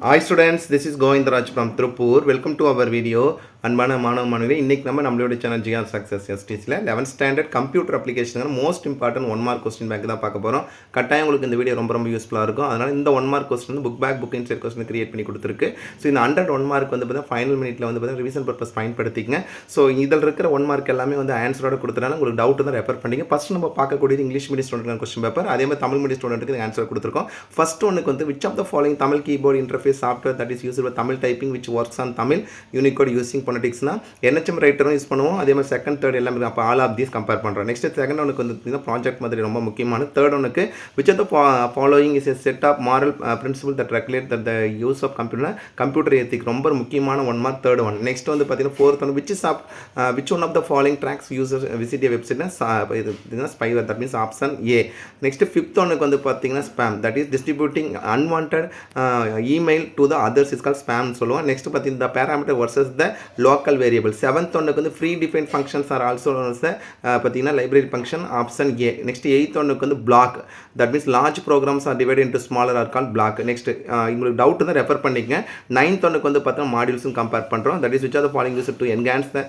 Hi students, this is Govindaraj from Trupur. Welcome to our video. அன்பான மாணவ மாணவர்களே, இன்றைக்கி நம்மளுடைய சேனல் ஜிஆர் சக்ஸஸ் எஸ்டிஸில் 11th standard computer application most important 1 mark question bank தான் பார்க்க போகிறோம். கட்டாயம் உங்களுக்கு இந்த வீடியோ ரொம்ப யூஸ்ஃபுல்லாக இருக்கும். அதனால் இந்த 1 mark question book back book inside question create பண்ணி கொடுத்துருக்கு. ஸோ இந்த 101 மார்க் பார்த்தீங்கன்னா ஃபைனல் மினிட்ல பார்த்தீங்கன்னா ரிவிஷன் பர்பஸ் பயன்படுத்திங்க. ஸோ இதில் இருக்கிற 1 மார்க் எல்லாமே ஆன்சரோட கொடுத்துறாங்க. உங்களுக்கு டவுட் தான் ரெஃபர் பண்ணிங்க. ஃபஸ்ட் நம்ம பார்க்கக்கூடியது English medium student question paper, அதே மாதிரி தமிழ் மீடியம் ஸ்டூடெண்ட்டுக்கு ஆன்சர் கொடுத்துருக்கோம். ஃபர்ஸ்ட் ஒன்றுக்கு which of the following Tamil keyboard interface software that is used Tamil typing which works on Tamil Unicode using ஃபோனடிக்ஸ்னா NHM ரைட்டரும் யூஸ் பண்ணுவோம். அதே மாதிரி செகண்ட் தேர்ட் எல்லாமே அப்போ ஆல் ஆஃப் தீஸ் கம்பேர் பண்ணுறோம். நெக்ஸ்ட் செகண்ட் ஒனுக்கு பார்த்தீங்கன்னா ப்ராஜெக்ட் மாதிரி ரொம்ப முக்கியமான. தேர்ட் ஒனுக்கு which of the following is a set of moral principle that regulate that the use of computer ethic ரொம்ப முக்கியமான 1 மார்க் தேர்ட் ஒன். நெக்ஸ்ட் பார்த்தீங்கன்னா fourth one which one of the following tracks user visit வெப்சைட்னா spyware that means option A. Next fifth ஒனுக்கு பார்த்தீங்கன்னா spam that is distributing unwanted email to the others is call spam சொல்லுவோம். Next பார்த்தீங்கன்னா parameter versus the local variable. Seventh ஒன்றுக்கு free define functions are also பார்த்தீங்கன்னா library function option A. Next eighth ஒன்றுக்கு block that means large programs are divide into smaller are call block. Next உங்களுக்கு doubt தான் refer பண்ணிக்கங்க. Ninth ஒன்றுக்கு பார்த்தீங்கன்னா மாடியூல்ஸும் compare பண்ணுறோம். That is which are the following use to enhance the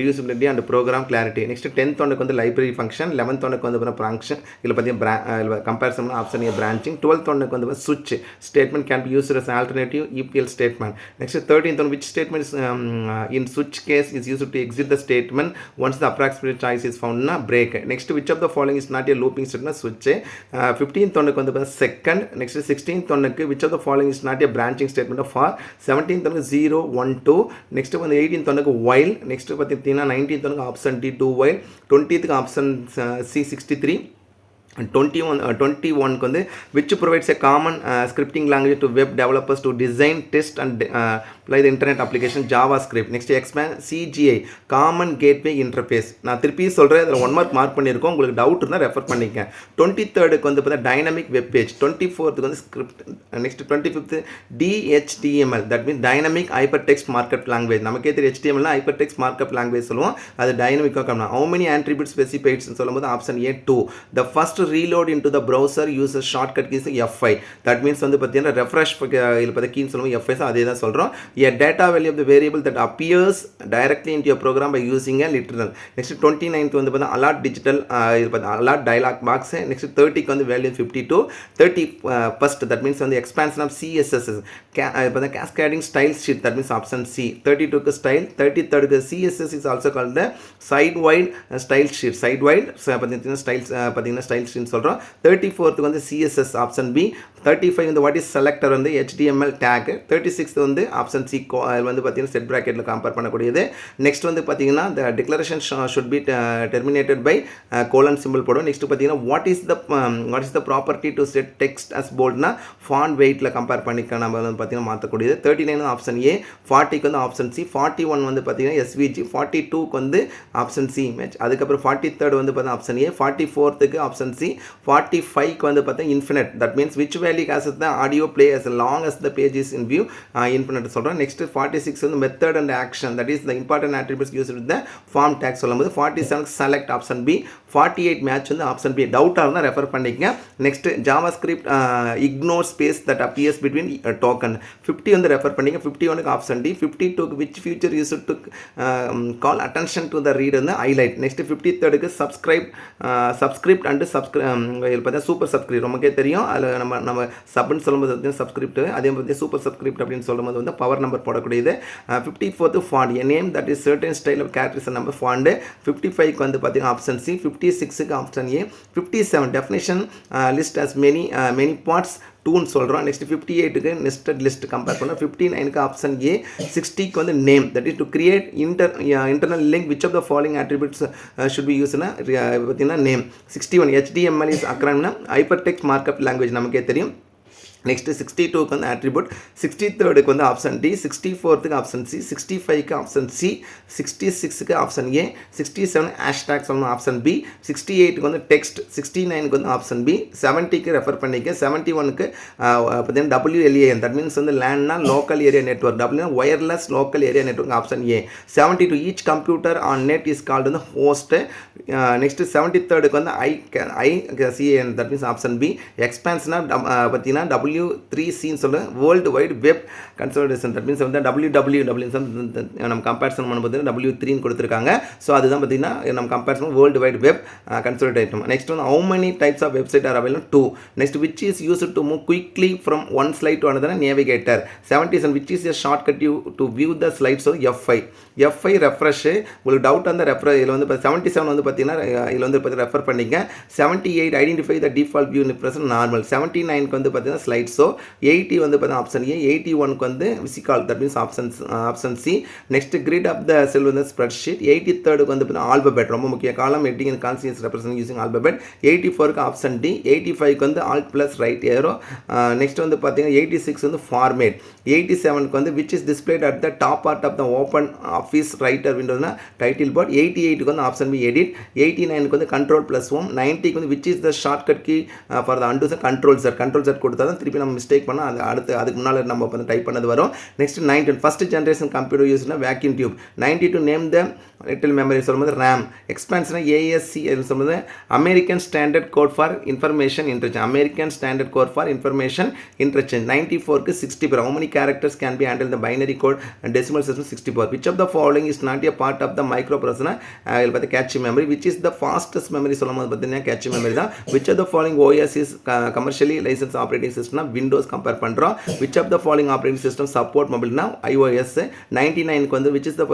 reusability and program clarity. Next tenth ஒன்றுக்கு library function. 11th ஒன்றுக்கு function இதில் பார்த்தீங்கன்னா comparison option A branching. 12th ஒன்றுக்கு சுவிட்ச் statement can be used as alternative EPL statement. Next 13th one, which statement is in switch case is used to exit the statement once the approximate choice is found na break. Next which of the following is not a looping statement switch. 15th one ku second. Next 16th one which of the following is not a branching statement of for. 17th one 0 1 2. Next one 18th one while. Next 19th one option D 2 while. 20th option C 63. 21 வந்து which provides a common scripting language to web developers to design, test and apply the internet application JavaScript. Next expand CGI common gateway interface. நான் திருப்பி சொல்கிறேன், இதில் 1 mark mark பண்ணியிருக்கோம். உங்களுக்கு doubt இருந்தால் refer பண்ணிக்க. 23rd பார்த்தா dynamic web page. 24th script. Next 25th DHTML that means dynamic hyper text markup language. நமக்கே தெரியும் HTML hyper text markup language சொல்லுவோம். அது டைனமிக்காக காரணம். ஹவு மெனி ஆட்ரிபியூட் ஸ்பெசிஃபைட்ஸ் சொல்லும்போது option A 2. The first reload into the browser uses shortcut keys F5. that means பார்த்தீங்கன்னா refresh இதில் பார்த்து கீன்னு சொல்லுவோம் F5. அதே தான் சொல்கிறோம். a data value of the variable that appears directly into your program by using a literal. next 29th பார்த்தா alert digital இதில் பார்த்து alert dialog box. next 30க்கு value 52. 31st that means expansion of CSS பார்த்தா cascading style sheet that means option C. 32க்கு style. 33rd CSS is also called the side wide style sheet. side wide பார்த்தீங்கன்னா styles பார்த்தீங்கன்னா style sheet சொல்கிறோம். 34th CSS option B. 35 what is selector HTML tag. 36th option C பார்த்தீங்கன்னா set ப்ராக்கெட்டில் compare பண்ணக்கூடியது. Next பார்த்தீங்கன்னா the declaration should be terminated by colon simple போடும். Next பார்த்தீங்கன்னா what is the property to set text as போல்ட்னா font வெயிட்டில் compare பண்ணிக்க நம்ம பார்த்தீங்கன்னா மாற்றக்கூடியது. 39 ஆப்ஷன் ஏ. 40க்கு ஆப்ஷன் சி. 41 பார்த்தீங்கன்னா SVG. 42க்கு ஆப்ஷன் சி இமேஜ். அதுக்கப்புறம் 43rd பார்த்தீங்கன்னா option A. 44th option C. 45க்கு பார்த்தீங்கன்னா infinite. That means which value has the audio play as long as the page is in view infinite சொல்கிறோம். Next 46 method and action that is the important attributes use with the form tag சொல்லும்போது 47 select option B. 48 match option B. டவுட்டாக இருந்தால் refer பண்ணிக்கங்க. Next JavaScript ignore space that appears between token. 50 refer பண்ணிங்க. 51க்கு option D. 52க்கு which feature use to call attention to the reader highlight. Next 53க்கு subscript and பார்த்தா super subscript நமக்கே தெரியும். அதில் நம்ம சப்னு சொல்லும்போது சப்ஸ்கிரிப்ட், அதே மாதிரி சூப்பர் சப்ஸ்கிரிப்ட் அப்படின்னு சொல்லும்போது பவர் நம்பர் போடக்கூடியது. 54th font a name that is certain style of characters number font. 55க்கு பார்த்தீங்கன்னா ஆப்ஷன் சி. 56க்கு option A. 57 definition list as many parts டூன்னு சொல்கிறோம். நெக்ஸ்ட் 58க்கு நெஸ்டட் லிஸ்ட் கம்பேர் பண்ணோம். 59க்கு ஆப்ஷன் ஏ. 60க்கு name that is to create internal link which of the following attributes should be யூஸ்னா பார்த்தீங்கன்னா நேம். 61 HTML இஸ் அக்ரானிம்னா ஹைப்பர் டெக்ஸ்ட் மார்க்கப் லாங்குவேஜ் நமக்கே தெரியும். நெக்ஸ்ட் 62க்கு ஆட்ரிபியூட். 63க்கு ஆப்ஷன் டி. 64க்கு ஆப்ஷன் சி. 65க்கு ஆப்ஷன் சி. 66க்கு ஆப்ஷன் ஏ. 67 ஹேஷ்டாக் சொல்லணும் ஆப்ஷன் பி. 68க்கு டெக்ஸ்ட். 69க்கு ஆப்ஷன் பி. 70க்கு ரெஃபர் பண்ணிக்க. 71க்கு பார்த்தீங்கன்னா WLAN தட் மீன்ஸ் லேண்ட்னா லோக்கல் ஏரியா நெட்ஒர்க். டபிள்யூனா wireless local area network option A. 72 each computer on net is called host. Next 73க்கு ICANN that means option B. எக்ஸ்பான்ஷனாக பார்த்தீங்கன்னா W3Cன்னு சொல்கிறேன் world wide web consultation. That means வந்து WWW நம்ம comparison பண்ண பார்த்தீங்கன்னா W3ன்னு கொடுத்துருக்காங்க. ஸோ அதுதான் பார்த்தீங்கன்னா நம்ம comparison world wide web consolidated item. Next வந்து how many types of website are available? 2. Next, which is used to move quickly from one slide to another? Navigator. 77, which is a shortcut to view the slides? So F5. F5 refresh. உங்களுக்கு doubt அந்த refresh இதில் வந்து 77 வந்து பார்த்தீங்கன்னா இதில் வந்து பார்த்து refer பண்ணிங்க. 78 identify the default view in normal. 79க்கு வந்து பார்த்தீங்கன்னா ஸ்லைட் ஷோ. 80 வந்து பார்த்தீங்கன்னா ஆப்ஷன் ஏ. 81க்கு வந்து VisiCalc. That means option C. Next grid of the cell வந்து ஸ்ப்ரெட் ஷீட். 83க்கு வந்து பார்த்தீங்கன்னா ஆல்பபெட் ரொம்ப முக்கிய column heading and conscious represent using alphabet. 84க்கு ஆப்ஷன் டி. 85க்கு வந்து alt plus right arrow. Next வந்து பார்த்தீங்கன்னா 86 வந்து ஃபார்மேட். 87க்கு வந்து which is displayed at the top part of the open office writer விண்டோஸ்னா டைட்டில் போர்ட். 88க்கு வந்து ஆப்ஷன் பி எடிட். 89க்கு வந்து கண்ட்ரோல் ப்ளஸ் ஹோம். 90க்கு வந்து which is the shortcut key for the undo Z control Z. Control Z கொடுத்தா தான் திருப்பி நம்ம மிஸ்டேக் பண்ணால் அது அடுத்து அதுக்கு முன்னால் நம்ம வந்து டைப் பண்ணது வரும். நெக்ஸ்ட் 19 ஃபஸ்ட் ஜென்ரேஷன் கம்ப்யூட்டர் யூஸ்னா vacuum tube. 92 name the little memory சொல்லும்போது ரேம். எக்ஸ்பான்ஷனா ASC சொல்லும்போது American standard code for information interchange. American standard code for information interchange. 94க்கு 64. How many characters can be handled in the binary code and decimal system? 64. Which of the following is not a part of the microprocessor? இதில் பார்த்து catchy memory. which is the fastest memory சொல்லும்போது பார்த்தீங்கன்னா catchy memory தான். which of the following OS is commercially licensed operating system? Windows compare பண்ணுறோம். which of the following operating system support mobile now? iOS. 99க்கு வந்து which is the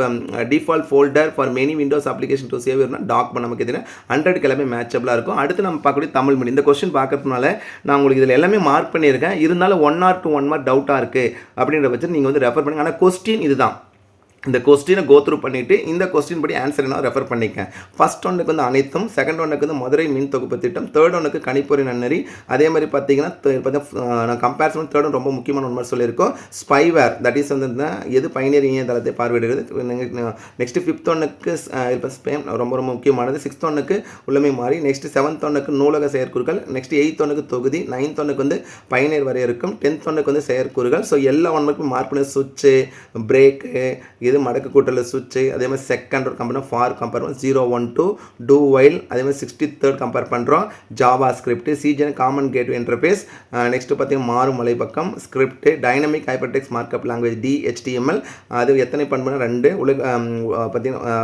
default folder for many Windows application to save your doc நமக்கு தெரியும். 100க்கு எல்லாமே மேட்சபிளாக இருக்கும். அடுத்து நம்ம பார்க்கக்கூடிய தமிழ் மொழி. இந்த கொஸ்டின் பார்க்கறதுனால நான் உங்களுக்கு இதில் எல்லாமே மார்க் பண்ணியிருக்கேன். இருந்தாலும் 1 or 2 மார்க் டவுட்டாக இருக்குது அப்படின்ற பட்சத்தில் நீங்கள் வந்து ரெஃபர் பண்ணுங்கள். ஆனால் கொஸ்டின் இதுதான். இந்த கொஸ்டினை கோத்ரூ பண்ணிவிட்டு இந்த கொஸ்டின் படி ஆன்சர் என்ன ரெஃபர் பண்ணிக்கேன். ஃபஸ்ட் ஒன்றுக்கு வந்து அனைத்தும், செகண்ட் ஒன்றுக்கு வந்து மதுரை மின் தொகுப்பு திட்டம், தேர்ட் ஒன்றுக்கு கணிப்பொறி நன்னறி. அதே மாதிரி பார்த்தீங்கன்னா நான் கம்பேரிசன் தேர்ட் ஒன் ரொம்ப முக்கியமான ஒன்று மாதிரி சொல்லியிருக்கோம். ஸ்பைவேர் தட் இஸ் வந்து எது பயணியர் இணையதளத்தை பார்வையிடுகிறது. நெக்ஸ்ட் ஃபிஃப்த் ஒன்றுக்கு இப்போ ஸ்பேம் ரொம்ப ரொம்ப முக்கியமானது. சிக்ஸ்த் ஒன்றுக்கு உள்ளமை மாறி. நெக்ஸ்ட் செவன்த் ஒன்றுக்கு நூலக செயற்கூறுகள். நெக்ஸ்ட் எயித் ஒன்றுக்கு தொகுதி. நைன்த் ஒன்றுக்கு வந்து பயணியர் வரையறுக்கும். 10th ஒன்றுக்கு வந்து செயற்கூறுகள். ஸோ எல்லா ஒன்றுக்கும் மார்க் பண்ணி சுவிட்சு, பிரேக்கு, இது மடக்கு கூட்டல் சுவிட்சு. அதே மாதிரி செகண்ட் ஒரு கம்பேர் ஃபார் கம்பேர் பண்ணுறோம். 012 டூ வைல். அதே மாதிரி 63rd கம்பேர் பண்ணுறோம். JavaScript, CGI common gateway interface. Next பார்த்தீங்கன்னா மாறும் மலைப்பக்கம் script, dynamic hypertext markup language DHTML. அது எத்தனை பண்ணுறோம் 2. பார்த்தீங்கன்னா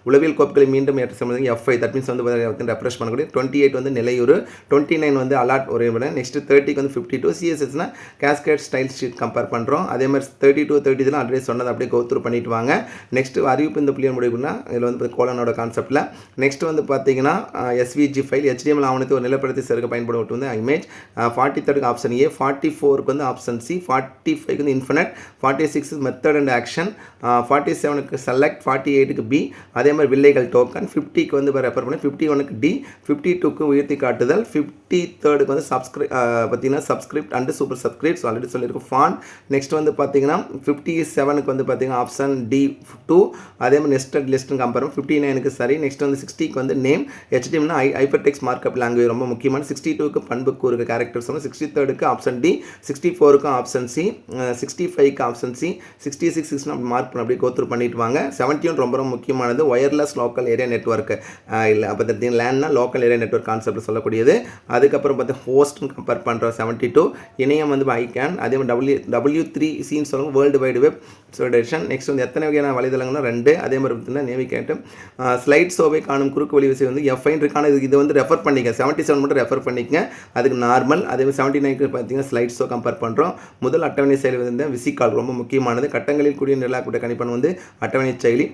உளவியல் கோப்புகளை மீண்டும் ஏற்ற சம்பந்தம் F5. தட் மீன்ஸ் வந்து ரெஃப்ரெஷ் பண்ணக்கூடிய. 28 வந்து நிலையுறு. 29 வந்து அலாட் ஒரு. நெக்ஸ்ட் 30க்கு வந்து 52. CSSனா கேஸ்கேட் ஸ்டைல் ஷீட் கம்பேர் பண்ணுறோம். அதே மாதிரி 32 33 ஆல்ரெடி சொன்னது அப்படியே கோத்ரூ பண்ணிட்டு வாங்க. நெக்ஸ்ட் அறிவிப்பு இந்த புள்ளிய முடிவுனா இதில் வந்து கோலனோட கான்செப்டில். நெக்ஸ்ட் வந்து பார்த்தீங்கன்னா SVG ஃபைல் HTML ஆவணத்தை ஒரு நிலப்படுத்தி சேர்க்க பயன்படுவது வந்து இமேஜ். 43க்கு option A. 44க்கு வந்து ஆப்ஷன் சி. 45க்கு வந்து இன்ஃபினிட். 46 method and action. 47க்கு செலக்ட். 48க்கு பி. அதே மாதிரி வில்லைகள் டோக்கன். 50க்கு வந்து ரெஃபர் பண்ணி. 51க்கு டி. 52க்கு உயர்த்தி காட்டுதல். 53க்கு வந்து பார்த்தீங்கன்னா subscript and super subscript already சொல்லியிருக்கோம். ஃபாண்ட். நெக்ஸ்ட் வந்து பார்த்தீங்கன்னா 57க்கு வந்து பார்த்தீங்கன்னா ஆப்ஷன் D2. அதே மாதிரி நெஸ்டட் லிஸ்ட்னு கம்பேர். 59க்கு சரி. நெக்ஸ்ட் வந்து 60க்கு வந்து name. HTML hypertext markup language ரொம்ப முக்கியமான. 62க்கு பண்பு கூறுக கேரக்டர்ஸ். 63க்கு ஆப்ஷன் டி. 64க்கு ஆப்ஷன் சி. 65க்கு ஆப்ஷன் சி. 66 60 அப்படி மார்க் பண்ணி அப்படியே கோத்ரூ பண்ணிட்டு வாங்க. 71 ரொம்ப ரொம்ப முக்கியமானது. Wireless local area network. இல்லை அப்போ பார்த்தீங்கன்னா லேண்ட்னா லோக்கல் ஏரியா நெட்ஒர்க் கான்செப்ட் சொல்லக்கூடியது. அதுக்கப்புறம் பார்த்து ஹோஸ்ட்னு கம்பேர் பண்ணுறோம். 72 இணையம் வந்து ஐகேன். அதே மாதிரி W3Cன்னு சொல்லுவாங்க world wide web solution. Next வந்து எத்தனை வகையான வலைதளங்கள்னா 2. அதே மாதிரி பார்த்தீங்கன்னா நேவிகேட்டும் ஸ்லைட் ஷோவை காணும் குறுக்கு வழி விஷயம் வந்து F5 இருக்கான. இது வந்து ரெஃபர் பண்ணிக்க. 77 மட்டும் ரெஃபர் பண்ணிக்கங்க. அதுக்கு நார்மல். அதே மாதிரி 79க்கு பார்த்தீங்கன்னா ஸ்லைட் ஷோ கம்பேர் பண்ணுறோம். முதல் அட்டவணை செயலி வந்து விசிகால் ரொம்ப முக்கியமானது. கட்டங்களில் கூடிய நிலாக்கூட்ட கணிப்பன் வந்து அட்டவணை செயலி.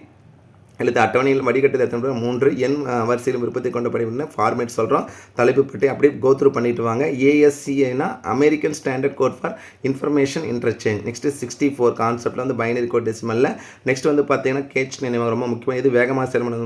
எழுத்து அட்டவணையில் வடிகட்டு 3 எண் வரிசையில் விருப்பத்தை கொண்ட படிப்புன்னு ஃபார்மேட் சொல்கிறோம். தலைப்பு பற்றி அப்படியே கோத்ரூ பண்ணிட்டு வாங்க. ASCIனா American standard code for information interchange. Next 64 கான்செப்டில் வந்து பைனரி கோட் டெசிமலில். நெக்ஸ்ட் வந்து பார்த்தீங்கன்னா கேட்ச் நினைவகம் ரொம்ப முக்கியமாக. இது வேகமாக செயல்பட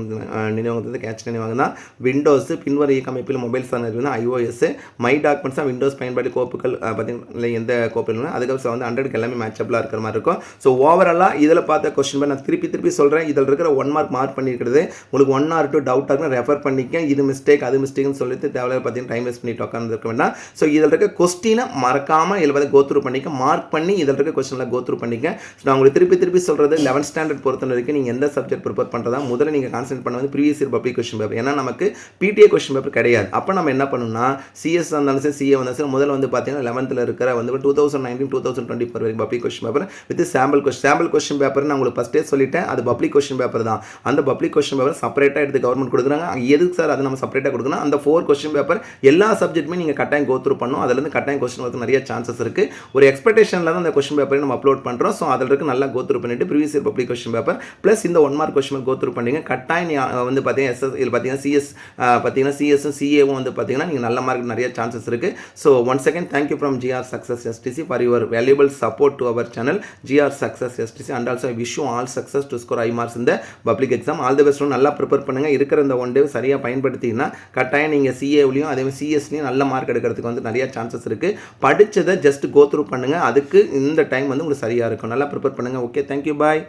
நினைவகத்து வந்து கேட்ச் நினைவகம் தான். விண்டோஸ் பின்வரும் இயக்கமைப்பில் மொபைல் சார்ந்து iOS. மை டாக்குமெண்ட்ஸாக விண்டோஸ் பயன்பாடு கோப்புகள் பார்த்தீங்கன்னா எந்த கோப்பில் அதுக்கப்புறம் வந்து 100க்கு எல்லாமே மேட்சபிளாக இருக்கிற மாதிரி இருக்கும். ஸோ ஓவராலாக இதில் பார்த்த கொஸ்டின் நான் திருப்பி சொல்கிறேன். இதில் இருக்கிற 1 மார்க் பண்ணியிருக்கிறது உங்களுக்கு 1 or 2 டவுட்டாக இருக்குன்னு ரெஃபர் பண்ணிக்க. இது மிஸ்டேக் அது மிஸ்டேக்னு சொல்லிட்டு தேவையில்ல பார்த்தீங்கன்னா டைம் வேஸ்ட் பண்ணிட்டு உட்காந்துருக்க வேண்டாம். ஸோ இதில் இருக்க கொஸ்டினை மறக்காமல் எழுத கோத்ரூ பண்ணிக்க, மார்க் பண்ணி இதில் இருக்க கொஸ்டினில் கோத்ரூ பண்ணிக்க. ஸோ நான் உங்களுக்கு திருப்பி சொல்கிறது 11th ஸ்டாண்டர்ட் பொறுத்த வரைக்கும் நீங்கள் எந்த சப்ஜெக்ட் ப்ரிப்பேர் பண்ணுறதா முதல்ல நீங்கள் கான்சென்ட்ரேட் பண்ண வந்து previous year public question paper. ஏன்னா நமக்கு பிடிஏ கொஸ்டின் பேப்பர் கிடையாது. அப்போ நம்ம என்ன பண்ணணும்னா சிஎஸ் வந்தாலும் சரி சிஏ வந்தாலும் சரி முதல்ல வந்து பார்த்தீங்கன்னா 11th இருக்கிற வந்து 2019-2024 வரைக்கும் public question paper with sample question paper நான் உங்களுக்கு ஃபஸ்ட்டே சொல்லிட்டேன். அது பப்ளிக் கொஸ்டின் பேப்பர் தான். அந்த பப்ளிக் கொஸ்டின் பேப்பர் செப்பரேட்டாக எடுத்து கவர்மெண்ட் கொடுக்குறாங்க. எதுக்கு சார் அதை நம்ம செப்பரேட்டாக கொடுக்கணும்? அந்த 4 கொஸ்டின் பேப்பர் எல்லா சப்ஜெக்ட்டுமே நீங்கள் கட்டாயம் கோத்ரூ பண்ணணும். அதுலேருந்து கட்டாயம் கொஸ்டின் வரது நிறைய சான்சஸ் இருக்குது. ஒரு எக்ஸ்பெக்டேஷனில் தான் அந்த கொஸ்டின் பேப்பரை நம்ம அப்லோட் பண்ணுறோம். ஸோ அதில் இருக்க நல்லா கோத்ரூ பண்ணிட்டு previous year public question paper plus இந்த 1 மார்க் கொஸ்டின் கோத்ரூ பண்ணிங்க. கட்டாயம் வந்து பார்த்தீங்கன்னா எஸ்எஸ் இதில் பார்த்தீங்கன்னா சிஎஸ் பார்த்தீங்கன்னா சிஎஸும் சிஏவும் வந்து பார்த்தீங்கன்னா நீங்கள் நல்ல மார்க் நிறைய சான்சஸ் இருக்குது. So once again thank you from GR Success STC for your valuable support to our channel GR Success STC and also I wish you all success to score high marks இந்த public exam. All the best. நல்லா prepare பண்ணுங்கள். இருக்கிற இந்த 1 டே சரியாக பயன்படுத்திங்கன்னா கட்டாயம் நீங்கள் சிஏவிலையும் அதே மாதிரி சிஎஸ்லையும் நல்ல மார்க் எடுக்கிறதுக்கு வந்து நிறைய சான்சஸ் இருக்குது. படித்ததை ஜஸ்ட் கோத்ரூ பண்ணுங்கள். அதுக்கு இந்த டைம் வந்து உங்களுக்கு சரியாக இருக்கும். நல்லா ப்ரிப்பேர் பண்ணுங்கள். ஓகே, தேங்க்யூ, பாய்.